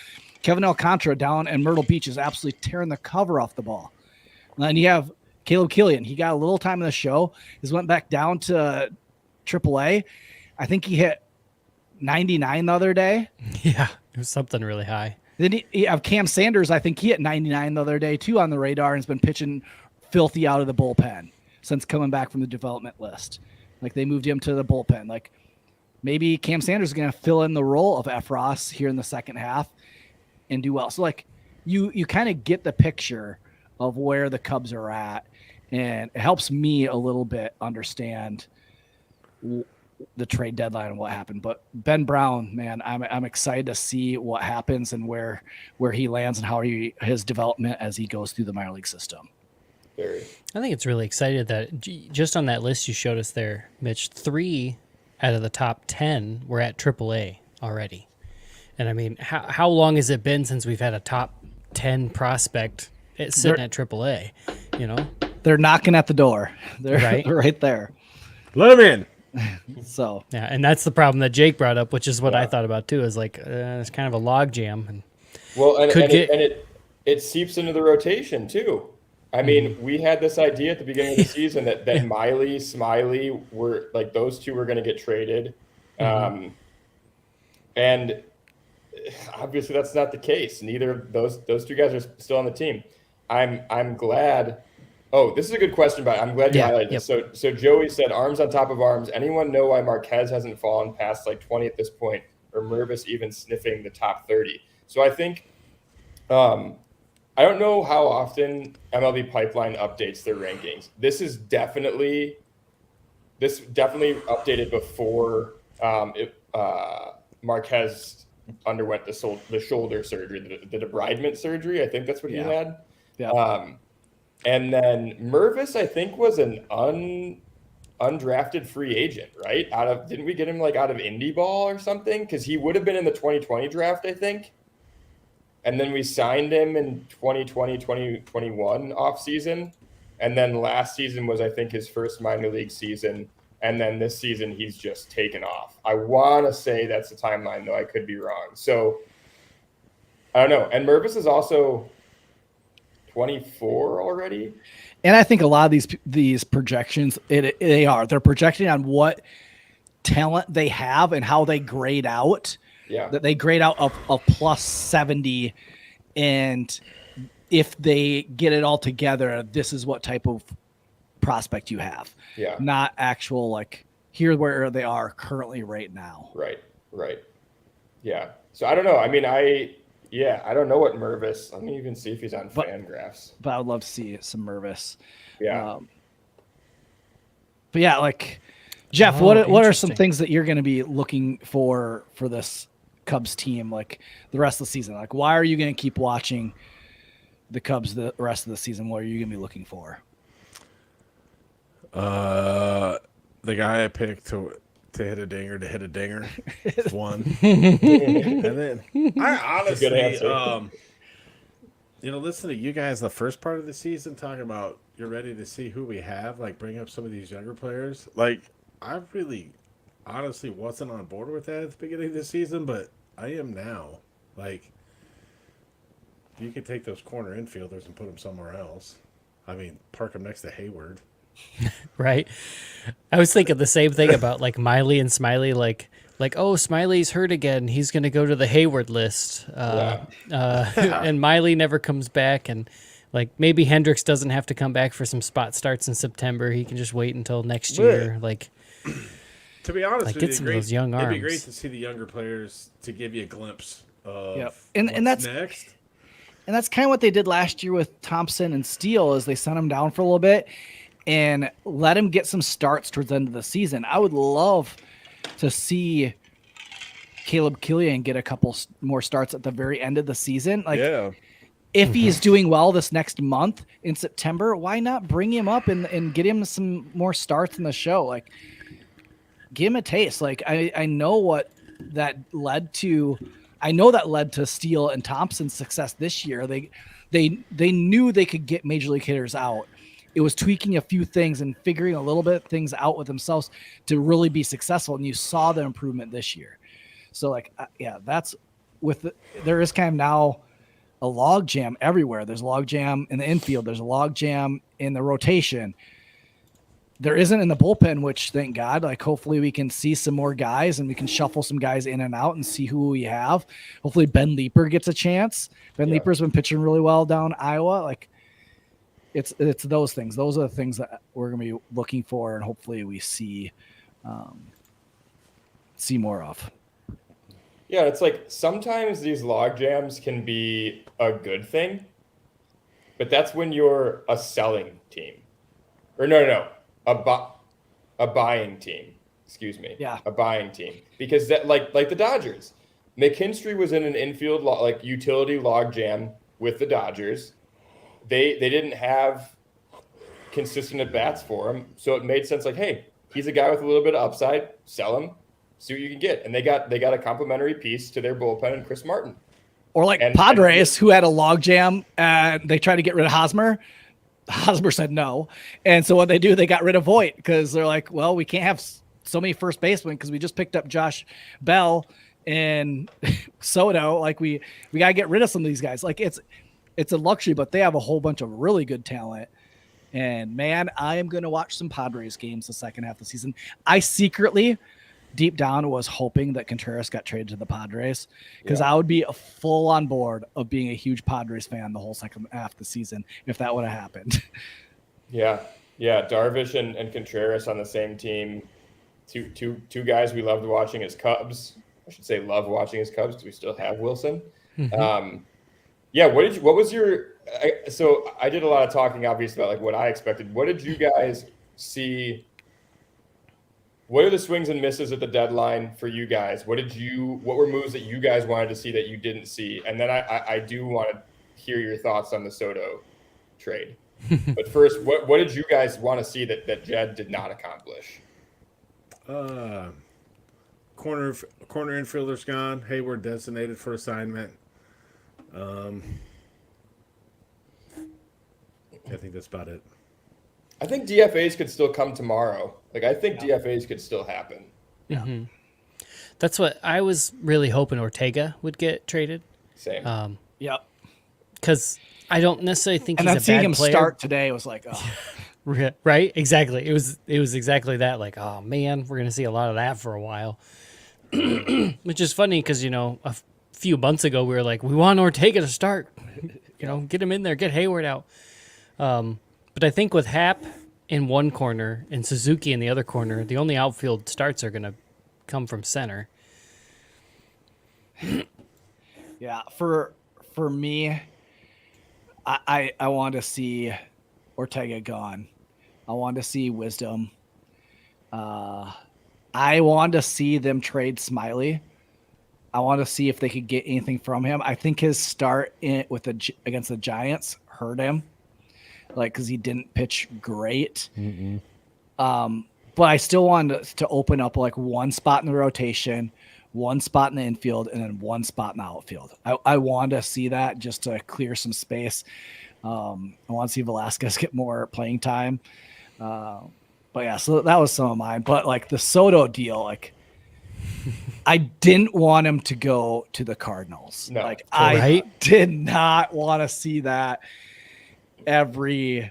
Kevin Alcantara down in Myrtle Beach is absolutely tearing the cover off the ball. And then you have Caleb Killian. He got a little time in the show. He went back down to AAA. I think he hit 99 the other day. Yeah, it was something really high. Then you have Cam Sanders. I think he hit 99 the other day too on the radar and has been pitching filthy out of the bullpen since coming back from the development list. Like they moved him to the bullpen. Like maybe Cam Sanders is going to fill in the role of Efros here in the second half and do well. So like you kind of get the picture of where the Cubs are at, and it helps me a little bit understand the trade deadline and what happened. But Ben Brown, man, I'm excited to see what happens and where he lands and how his development as he goes through the minor league system. Very. I think it's really excited that just on that list you showed us there, Mitch, 3 out of the top 10 were at AAA already. And I mean, how long has it been since we've had a top 10 prospect sitting at AAA? You know, They're knocking at the door. They're Right. they're right there. Let him in. So yeah, and that's the problem that Jake brought up, which is what I Yeah. thought about too. Is like it's kind of a log jam, and Well, and, Could and, get- it seeps into the rotation too. I mean, we had this idea at the beginning of the season that Miley, Smiley were like those two were going to get traded, and obviously that's not the case. Neither of those two guys are still on the team. I'm glad. Oh, this is a good question, but I'm glad you Yeah, highlighted this. So Joey said, arms on top of arms. Anyone know why Marquez hasn't fallen past like 20 at this point, or Mervis even sniffing the top 30? So I think, I don't know how often MLB Pipeline updates their rankings. This definitely updated before Marquez underwent the shoulder surgery, the debridement surgery. I think that's what he had. yeah. And then Mervis, I think, was an undrafted free agent, right? Didn't we get him like out of indie ball or something? Because he would have been in the 2020 draft, I think. And then we signed him in 2020, 2021 off season. And then last season was, I think, his first minor league season. And then this season, he's just taken off. I want to say that's the timeline, though. I could be wrong. So I don't know. And Mervis is also 24 already. And I think a lot of these projections, they're projecting on what talent they have and how they grade out. Yeah. That they grade out a plus 70, and if they get it all together, this is what type of prospect you have. Yeah. Not actual like here where they are currently right now. Right. Yeah. So I don't know. I mean, I don't know what Mervis. Let me even see if he's on Fangraphs. But I would love to see some Mervis. Yeah. But yeah, like Jeff, Oh, what are some interesting. things that you're going to be looking for this Cubs team, like the rest of the season? Like, why are you going to keep watching the Cubs the rest of the season? What are you going to be looking for? The guy I picked to hit a dinger is one. And then I honestly, Good answer. listen to you guys the first part of the season talking about you're ready to see who we have, like bring up some of these younger players. Like I really honestly wasn't on board with that at the beginning of the season, but I am now. Like you could take those corner infielders and put them somewhere else. I mean, park them next to Hayward. right? I was thinking the same thing about like Miley and Smiley, like oh, Smiley's hurt again. He's going to go to the Hayward list. And Miley never comes back. And like maybe Hendricks doesn't have to come back for some spot starts in September. He can just wait until next year. Like, To be honest Like, with get you, some of those young it'd be arms. great to see the younger players to give you a glimpse of Yep. And what's that's- next. And that's kind of what they did last year with Thompson and Steele, is they sent him down for a little bit and let him get some starts towards the end of the season. I would love to see Caleb Killian get a couple more starts at the very end of the season. Like, if he's doing well this next month in September, why not bring him up and get him some more starts in the show? Like, give him a taste. Like, I know what that led to. I know that led to Steele and Thompson's success this year. They knew they could get major league hitters out. It was tweaking a few things and figuring a little bit things out with themselves to really be successful. And you saw the improvement this year. So like, that's there is kind of now a log jam everywhere. There's a log jam in the infield. There's a log jam in the rotation. There isn't in the bullpen, which thank God, like hopefully we can see some more guys and we can shuffle some guys in and out and see who we have. Hopefully Ben Leeper gets a chance. Ben Leeper's been pitching really well down Iowa. Like it's those things. Those are the things that we're going to be looking for. And hopefully we see more of. Yeah, it's like sometimes these log jams can be a good thing, but that's when you're a selling team. Or no. A buying team. Excuse me. Yeah. A buying team. Because that like the Dodgers. McKinstry was in an infield utility log jam with the Dodgers. They didn't have consistent at bats for him, so it made sense. Like, hey, he's a guy with a little bit of upside. Sell him. see what you can get. And they got a complimentary piece to their bullpen and Chris Martin. Or like Padres, who had a logjam and they tried to get rid of Hosmer. Hosmer said no. And so what they do, they got rid of Voit because they're like, well, we can't have so many first basemen because we just picked up Josh Bell and Soto. Like we got to get rid of some of these guys. Like it's a luxury, but they have a whole bunch of really good talent. And man, I am going to watch some Padres games the second half of the season. I secretly, deep down, was hoping that Contreras got traded to the Padres because I would be full on board of being a huge Padres fan the whole second half of the season if that would have happened. Yeah. Darvish and Contreras on the same team. Two guys we loved watching as Cubs. I should say love watching as Cubs because we still have Wilson. Mm-hmm. What was your? So I did a lot of talking, obviously, about like what I expected. What did you guys see? What are the swings and misses at the deadline for you guys? What were moves that you guys wanted to see that you didn't see? And then I do want to hear your thoughts on the Soto trade. But first, what did you guys want to see that Jed did not accomplish? Corner infielder's gone. Hayward designated for assignment. I think that's about it. I think DFAs could still come tomorrow. Like I think DFAs could still happen. Mm-hmm. That's what I was really hoping Ortega would get traded. Same. Yep. Because I don't necessarily think And he's then a seeing bad him player. start today was like, oh. Right? Exactly. It was exactly that. Like, oh man, we're gonna see a lot of that for a while. Which is funny because a few months ago we were like, we want Ortega to start. Get him in there, get Hayward out. But I think with Happ in one corner and Suzuki in the other corner, the only outfield starts are gonna come from center. Yeah, for me, I want to see Ortega gone. I want to see Wisdom. I want to see them trade Smiley. I want to see if they could get anything from him. I think his start against the Giants hurt him, because he didn't pitch great. But I still wanted to open up like one spot in the rotation, one spot in the infield, and then one spot in the outfield. I want to see that just to clear some space. I want to see Velasquez get more playing time. But yeah, so that was some of mine. But like the Soto deal, like I didn't want him to go to the Cardinals. No, like I right? did not want to see that every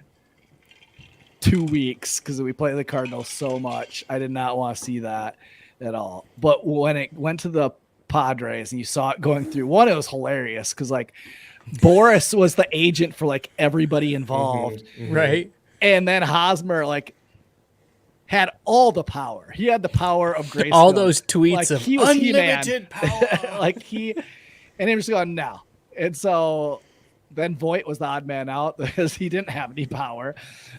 2 weeks because we play the Cardinals so much. I did not want to see that at all. But when it went to the Padres and you saw it going through, it was hilarious because like Boris was the agent for like everybody involved. Right. And then Hosmer like had all the power. He had the power of grace. All those tweets like, of he was unlimited power. like he was going no. And so then Voit was the odd man out because he didn't have any power.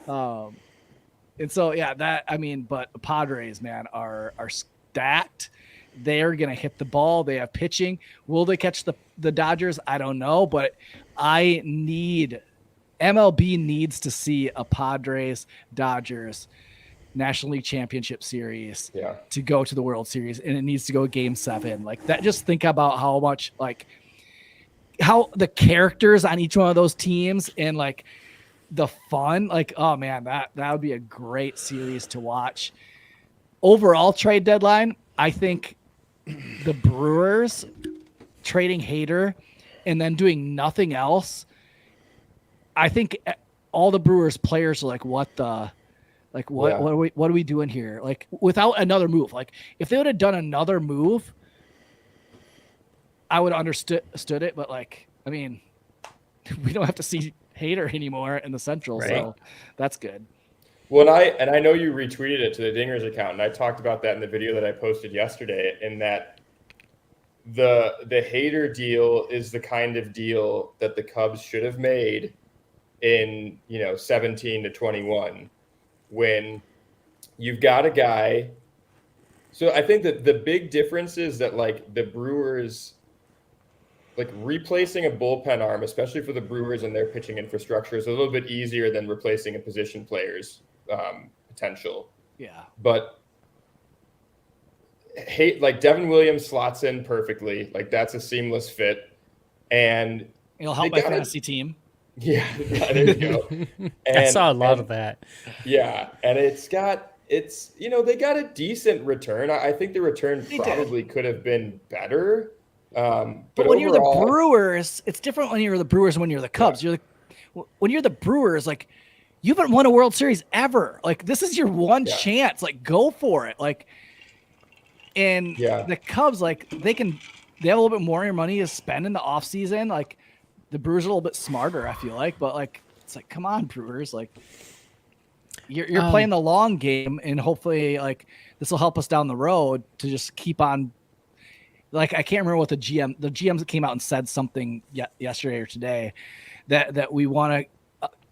And so but the Padres, man, are stacked. They're gonna hit the ball. They have pitching. Will they catch the Dodgers? I don't know, but MLB needs to see a Padres Dodgers National League Championship Series to go to the World Series, and it needs to go Game 7. Like that. Just think about how much how the characters on each one of those teams and like the fun. Like, oh man, that would be a great series to watch. Overall trade deadline, I think the Brewers trading Hader and then doing nothing else. I think all the Brewers players are like, what are we doing here? Like without another move. Like if they would have done another move, I would have understood it. But like, I mean, we don't have to see Hader anymore in the Central, so that's good. Well, and I know you retweeted it to the Dingers account, and I talked about that in the video that I posted yesterday, in that the Hader deal is the kind of deal that the Cubs should have made in 17 to 21, when you've got a guy. So I think that the big difference is that like the Brewers, like replacing a bullpen arm, especially for the Brewers and their pitching infrastructure, is a little bit easier than replacing a position player's potential. Yeah. But like Devin Williams slots in perfectly. Like that's a seamless fit, and It'll help my fantasy team. Yeah, there you go. I saw a lot of that. Yeah, and they got a decent return. I think the return probably could have been better. But when you're the Brewers, it's different when you're the Brewers and when you're the Cubs. Yeah. When you're the Brewers, like you haven't won a World Series ever. Like this is your one chance. Like go for it. Like, and the Cubs, like they have a little bit more money to spend in the offseason. Like the Brewers are a little bit smarter, I feel like, but like it's like, come on, Brewers, like you're playing the long game, and hopefully like this will help us down the road to just keep on. Like I can't remember what the GMs that came out and said something yesterday or today that we want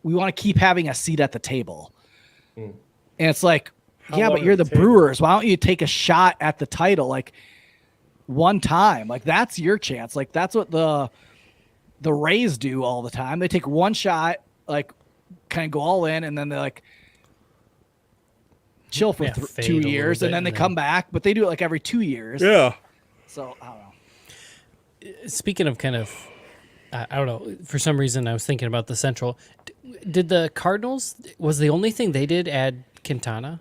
to keep having a seat at the table. And it's like, but you're the Brewers. Why don't you take a shot at the title like one time? Like that's your chance. Like that's what the Rays do all the time. They take one shot, like kind of go all in, and then they like chill for 2 years, and then they come back. But they do it like every 2 years. Yeah. So I don't know. Speaking of kind of, I don't know. For some reason, I was thinking about the Central. Did the Cardinals? Was the only thing they did add Quintana?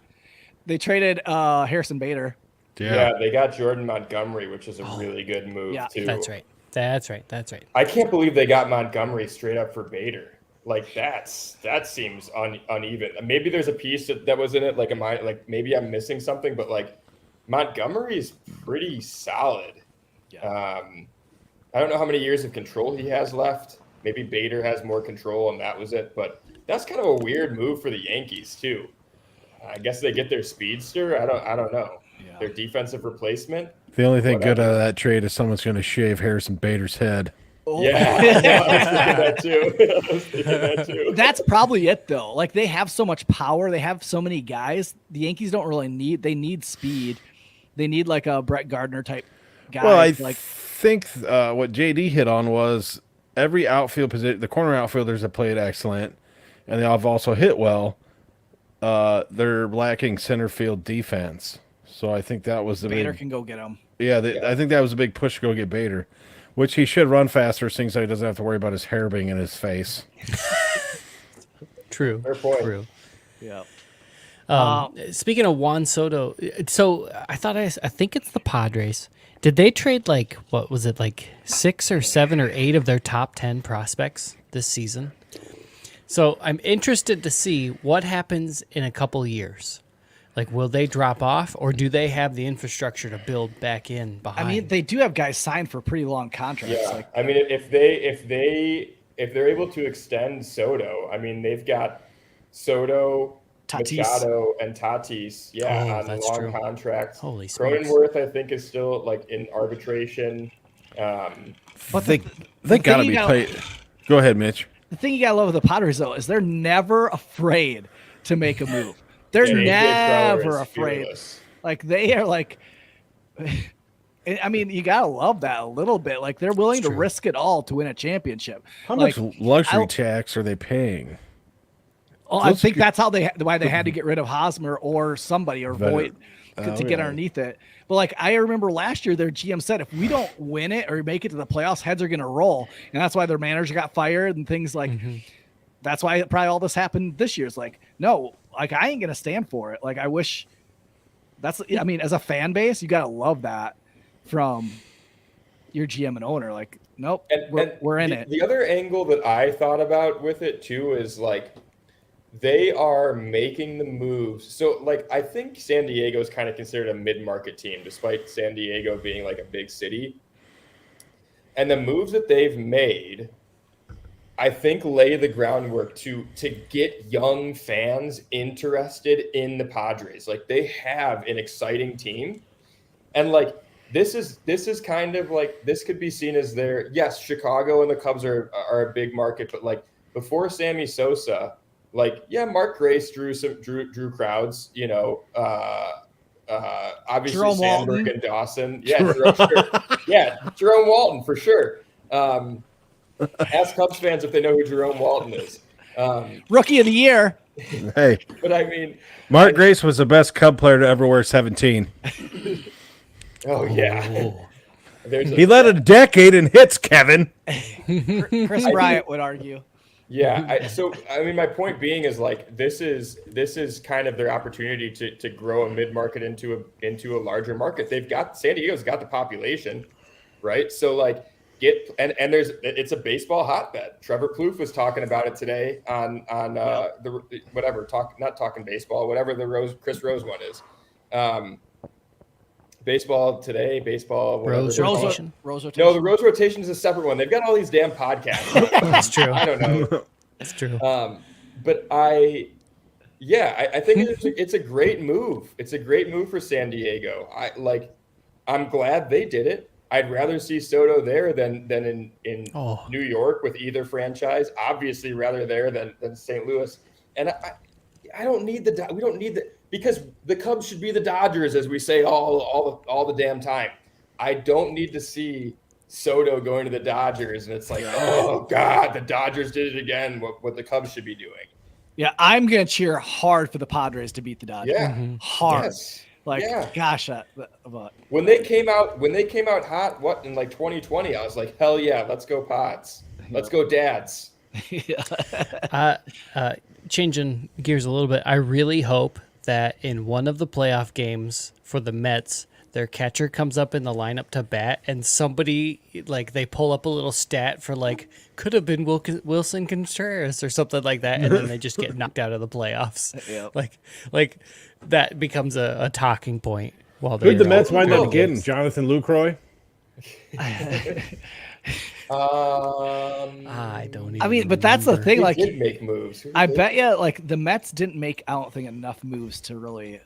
They traded Harrison Bader. Yeah, they got Jordan Montgomery, which is a really good move too. That's right. I can't believe they got Montgomery straight up for Bader. Like that seems uneven. Maybe there's a piece that was in it. Like maybe I'm missing something, but like Montgomery is pretty solid. Yeah. I don't know how many years of control he has left. Maybe Bader has more control, and that was it. But that's kind of a weird move for the Yankees too. I guess they get their speedster. I don't know. Yeah. Their defensive replacement. The only thing good out of that trade is someone's going to shave Harrison Bader's head. Oh. Yeah, I was thinking that too. That's probably it, though. Like, they have so much power. They have so many guys. The Yankees don't really they need speed. They need, like, a Brett Gardner type guy. Well, I think what JD hit on was every outfield position, the corner outfielders have played excellent, and they have also hit well. They're lacking center field defense. So I think that was the Bader can go get him. Yeah, I think that was a big push to go get Bader, which he should run faster, seeing so he doesn't have to worry about his hair being in his face. True. Fair point. True. Yeah. Speaking of Juan Soto, so I think it's the Padres. Did they trade like, what was it, like 6 or 7 or 8 of their top 10 prospects this season? So I'm interested to see what happens in a couple years. Like, will they drop off, or do they have the infrastructure to build back in behind? I mean, they do have guys signed for pretty long contracts. Yeah. I mean, if they're able to extend Soto, I mean, they've got Soto, Tatis. Machado, and Tatis, on long contracts. Holy smokes. Cronenworth, I think, is still like in arbitration. But they got to be paid. Go ahead, Mitch. The thing you got to love with the Padres, though, is they're never afraid to make a move. They're never afraid. Fearless. Like, they are like, I mean, you got to love that a little bit. Like, they're willing to risk it all to win a championship. How much luxury tax are they paying? Oh, I think that's why they had to get rid of Hosmer or somebody or Voigt to get underneath it. But like, I remember last year, their GM said, if we don't win it or make it to the playoffs, heads are going to roll. And that's why their manager got fired and things like that's why probably all this happened this year. It's like, no, like, I ain't going to stand for it. Like, I wish I mean, as a fan base, you got to love that from your GM and owner. Like, nope, we're in it. The other angle that I thought about with it too is like, they are making the moves. So, like, I think San Diego is kind of considered a mid-market team, despite San Diego being like a big city. And the moves that they've made, I think, lay the groundwork to get young fans interested in the Padres. Like, they have an exciting team, and like this is kind of like, this could be seen as their, yes, Chicago and the Cubs are a big market, but like before Sammy Sosa, like, yeah, Mark Grace drew crowds, you know, obviously Jerome Sandberg Walton. and Dawson. Yeah, Jerome Walton for sure. Ask Cubs fans if they know who Jerome Walton is. Rookie of the year. Hey, but I mean, Mark Grace was the best Cub player to ever wear 17. Oh yeah. He led a decade in hits, Kevin. Chris Bryant would argue. Yeah. So I mean, my point being is like this is kind of their opportunity to grow a mid market into a larger market. San Diego's got the population, right? So like it's a baseball hotbed. Trevor Plouffe was talking about it today on not talking baseball, whatever the Chris Rose one is. Baseball today, baseball, whatever. Rose rotation. Rose rotation. No, the Rose rotation is a separate one. They've got all these damn podcasts. That's true. I don't know. That's true. But I think it's a great move. It's a great move for San Diego. I'm glad they did it. I'd rather see Soto there than in New York with either franchise. Obviously, rather there than St. Louis. And we don't need because the Cubs should be the Dodgers, as we say all the damn time. I don't need to see Soto going to the Dodgers, and it's like, oh God, the Dodgers did it again. What the Cubs should be doing. Yeah, I'm gonna cheer hard for the Padres to beat the Dodgers. Yeah, hard. Yes. Gosh, when they came out hot, in like 2020, I was like, hell yeah, let's go Pods, let's go Dads. Changing gears a little bit, I really hope that in one of the playoff games for the Mets, their catcher comes up in the lineup to bat, and somebody they pull up a little stat for could have been Wilson Contreras or something like that, and then they just get knocked out of the playoffs. Yep. That becomes a talking point while they're Who'd the Mets wind up getting? Jonathan Lucroy? I don't even. I mean, but that's the thing. They did make moves. I bet you, the Mets didn't make, I don't think, enough moves to really.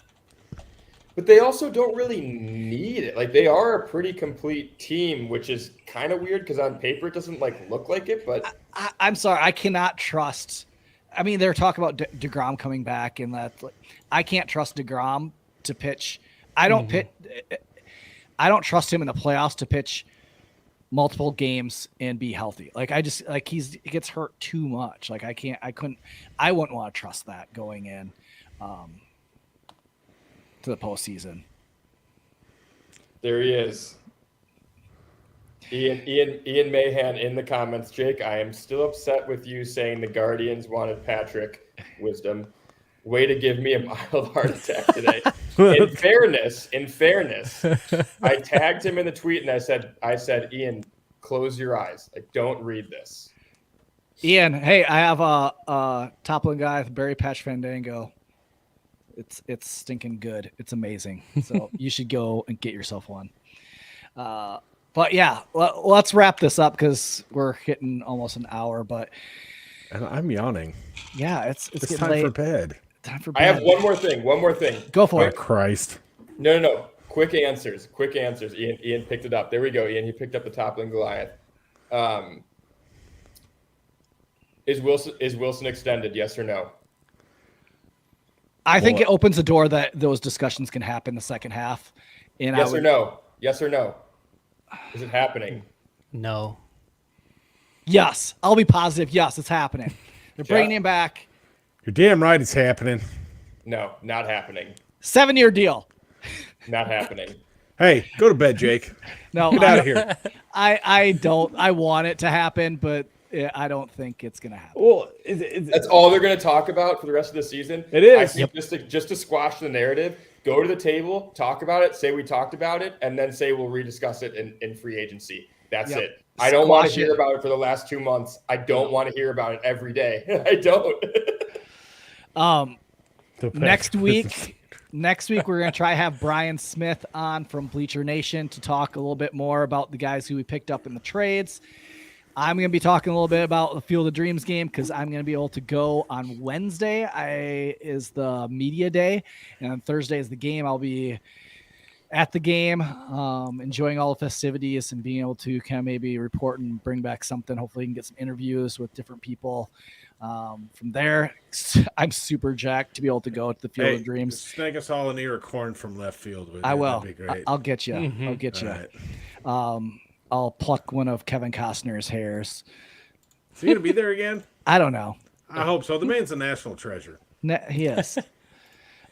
But they also don't really need it. They are a pretty complete team, which is kind of weird because on paper it doesn't look like it. But I'm sorry, I cannot trust. I mean, they're talking about DeGrom coming back, and that I can't trust DeGrom to pitch. I don't trust him in the playoffs to pitch multiple games and be healthy. He gets hurt too much. I wouldn't want to trust that going in to the postseason. There he is. Ian Mahan in the comments. Jake, I am still upset with you saying the Guardians wanted Patrick Wisdom. Way to give me a mild heart attack today. In fairness, I tagged him in the tweet and I said, Ian, close your eyes. Don't read this. Ian, hey, I have a toppling guy with Berry Patch Fandango. It's stinking good. It's amazing. So you should go and get yourself one. But yeah, let's wrap this up because we're hitting almost an hour. But And I'm yawning. Yeah, it's getting time late. for bed. Time for bed. I have one more thing. Go for it. Christ. No. Quick answers. Ian picked it up. There we go. Ian, he picked up the toppling Goliath. Is Wilson extended? Yes or no? I think it opens the door that those discussions can happen the second half. And Yes or no? Yes or no? Is it happening? No. Yes, I'll be positive. Yes, it's happening. They're bringing him back. You're damn right it's happening. No, not happening. 7-year deal. Not happening. Hey, go to bed, Jake. No, Get out of here. I don't. I want it to happen, but I don't think it's going to happen. Well, that's all they're going to talk about for the rest of the season. It is. I think just to squash the narrative, go to the table, talk about it, say we talked about it, and then say we'll rediscuss it in free agency. That's it. I don't want to hear about it for the last 2 months. I don't want to hear about it every day. I don't. Next week we're going to try to have Brian Smith on from Bleacher Nation to talk a little bit more about the guys who we picked up in the trades. I'm going to be talking a little bit about the Field of Dreams game because I'm going to be able to go on Wednesday. Is the media day, and on Thursday is the game. I'll be at the game, enjoying all the festivities and being able to kind of maybe report and bring back something. Hopefully, you can get some interviews with different people. From there, I'm super jacked to be able to go to the Field of Dreams. Snag us all an ear of corn from left field with I will. That'd be great. I'll get you. Mm-hmm. I'll get you. Right. I'll pluck one of Kevin Costner's hairs. Is he going to be there again? I don't know. I hope so. The man's a national treasure. He is.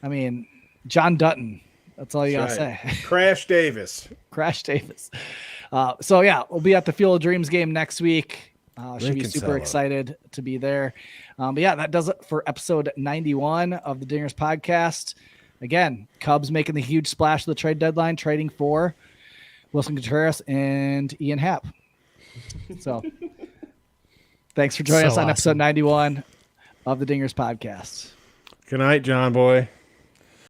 I mean, John Dutton. That's all you gotta Right. say. Crash Davis. Crash Davis. So yeah, we'll be at the Field of Dreams game next week. Should be Lincoln super Sella. excited to be there. But yeah, that does it for episode 91 of the Dingers podcast. Again, Cubs making the huge splash of the trade deadline, trading for Wilson Contreras and Ian Happ. So thanks for joining us on episode 91 of the Dingers podcast. Good night, John boy.